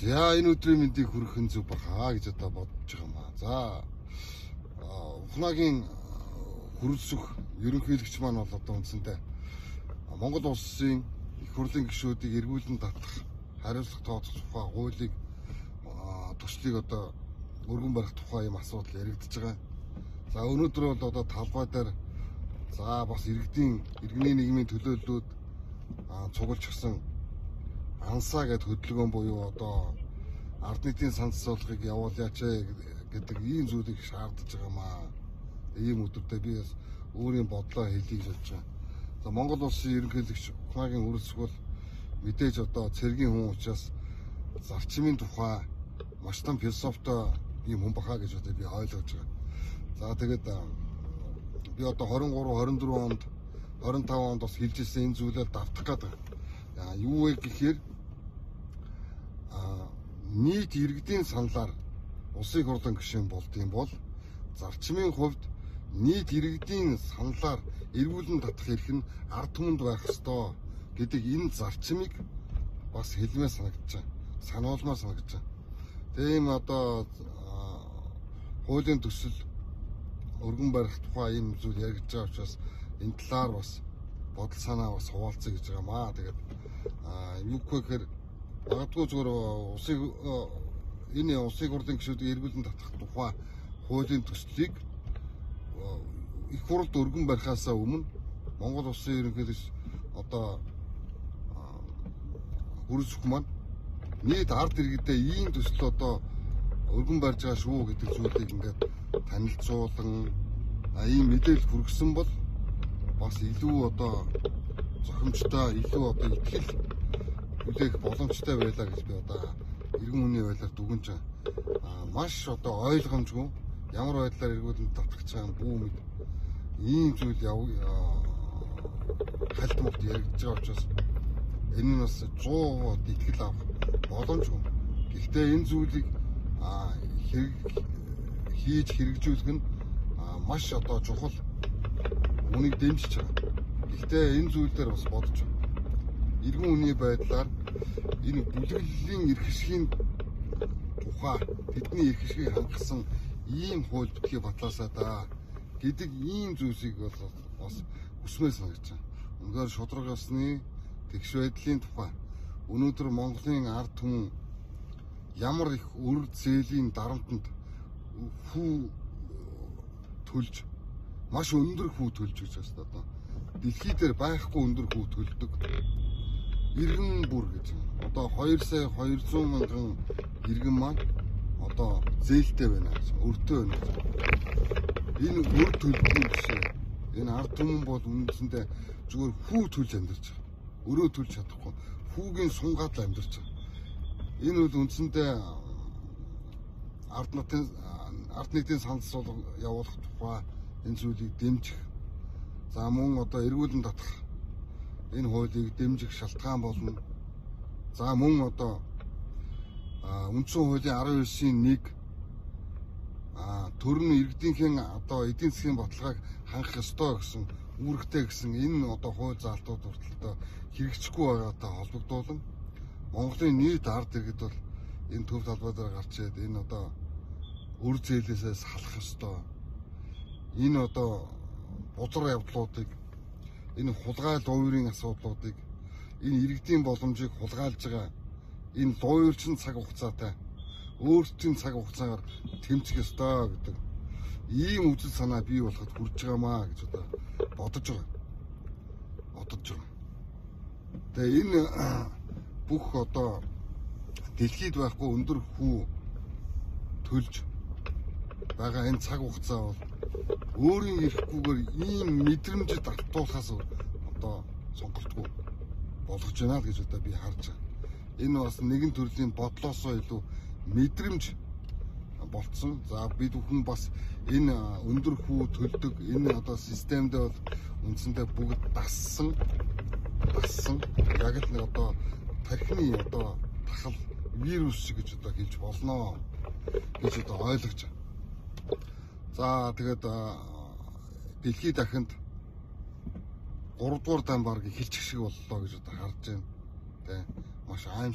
За энэ өдрийн мэндийг хүргэх зүг бахаа гэж одоо бодож байгаа юм аа. За Ухнагийн хөрөлсөх ерөнхийлөгч маань бол одоо үндсэндээ Монгол улсын их хурлын гишүүдийг эргүүлэн татах, хариуцлага тооцох тухай хуулийг төслийг одоо өргөн барих тухай юм асуудал яригдж байгаа. За өнөөдөр бол одоо талбай дээр за бас иргэний нийгмийн төлөөллүүд цуглуулчихсан ансаа гэдэг хөдөлгөөн буюу одоо ард нийтийн санал асуулгыг явуулаач гэдэг ийм зүйлийг шаардаж байгаа маа. Ийм өдөртөө би бас өөрийн бодлоо хэлье гэж бодож байгаа. За Монгол улсын ерөнхийлөгч Ухнагийн хөрөлсөх бол мэдээж одоо цэргийн хүн учраас зарчмын тухай маш том философитой ийм хүн бахаа гэж одоо би ойлгож байгаа. За тэгээд би одоо 23, 24 онд 25 онд бас хэлж ирсэн энэ зүйлээр давтах гэдэг. Юу вэ гэхээр нийт иргэдийн саналаар улсын хурлын гишүүн болдгийн бол зарчмын хувьд нийт иргэдийн саналаар эргүүлэн татах эрх нь ард түмэнд байх ёстой гэдэг энэ зарчмыг бас хэлмээр санагдаж байна. Сануулмаар санагдаж байна. Тийм одоо хуулийн төсөл өргөн барих тухай ийм зүйл яригдж байгаа учраас энэ талаар бас бодол санаа бас хуваалцъя гэж байгаа маа. Тэгээд юу гэхээр магадгүй зүгээр энэ улсын хурлын гишүүдийг эргүүлэн татах тухай хуулийн төслийг их хурлд өргөн барихаасаа өмнө Монгол улсын ерөнхийлөгч одоо хөрөлсөх маань нийт ард иргэдээ ийм төсөл одоо өргөн барьж байгаа шүү гэдэг зүйлийг ингээд танилцуулан ийм мэдээлэл хүргэсэн бол бас илүү одоо зохимжтой, илүү одоо итгэл үлээх боломжтой байлаа гэж би одоо иргэн хүний байдлаар дүгнэж байгаа. Маш одоо ойлгомжгүй ямар байдлаар эргүүлэн татах гэж байгаа бүү мэд ийм зүйл хальтмагт яригдж байгаа учраас энэ нь бас 100% итгэл авах боломжгүй. Гэхдээ энэ зүйлийг хийж хэрэгжүүлэх нь маш одоо чухал үнийг дэмжиж байгаа. Гэхдээ энэ зүйл дээр бас бодож байгаа. Иргэн хүний байдлаар энэ бүлэглэлийн эрх ашигын тухай тэдний эрх ашигыг хангасан ийм хууль бүтгий батлаасаа да гэдэг ийм зүйлсийг бол бас хүсмээр санагдаж байна. Үнэхээр шудраг ёсны тэгш байдлын тухай өнөөдөр Монголын ард түмэн ямар их өр зээлийн дарамтанд хүү төлж маш өндөр хүү төлж гэж байна одоо. Дэлхий дээр байхгүй өндөр хүү төлдөг иргэн бүр гэж. Одоо 2 сая 200 мянган иргэн маань одоо зээлтэй байна гэж. Өртөө байна гэж. Энэ өр төлбөрийн жишээ. Энэ ард түмэн бол үндсэндээ зүгээр хүү төлж амьдарч байгаа. Өрөө төлж чадахгүй. Хүүгийн сунгаад л амьдарч байгаа. Энэ бол үндсэндээ ард нийтийн санал асуулга явуулах тухай энэ зүйлийг дэмжих. За мөн одоо эргүүлэн татах энэ хуулийг дэмжих шалтгаан болно. За мөн одоо үндсэн хуулийн 19-ийн 1 төрийн иргэдийнхэн одоо эдийн засгийн баталгааг хангах ёстой гэсэн үүрэгтэй гэсэн энэ одоо хууль заалтууд хүртэл хэрэгжихгүй байгаатай холбогдуулан Монголын нийт ард иргэд бол энэ төв талбай дээр гарч ирээд энэ одоо өр зээлээсээ салах ёстой. Энэ одоо бузар явдлуудыг энэ хулгайл уурын асуудлуудыг энэ иргэдийн боломжийг хулгайлж байгаа энэ луурчин цаг хугацаатай өөрсдийн цаг хугацаагаар тэмцэх ёстой гэдэг ийм үзэл санаа бий болоход хүрж байгаамаа гэж одоо бодож байгаа. Тэгээ энэ бүх одоо дэлхийд байхгүй өндөр хүү төлж байгаа энэ цаг хугацаа бол өөрийн эрхгүйгээр ийм мэдрэмжид автуулахаас одоо сонголтгүй болгож байна л гэж одоо би харж байгаа. Энэ бас нэгэн төрлийн бодлоосоо илүү мэдрэмж болцсон. За бид бүхэн бас энэ өндөр хүү төлдөг энэ одоо системдээ бол үндсэндээ бүгд дассан яг л нэг одоо тархины одоо тахал вирус шиг гэж одоо хэлж болно гэж одоо ойлгож байна. За тэгээд дэлхийд дахинд 3 дугаар дан баг эхэлчих шиг боллоо гэж одоо харж байна. Тэ маш аим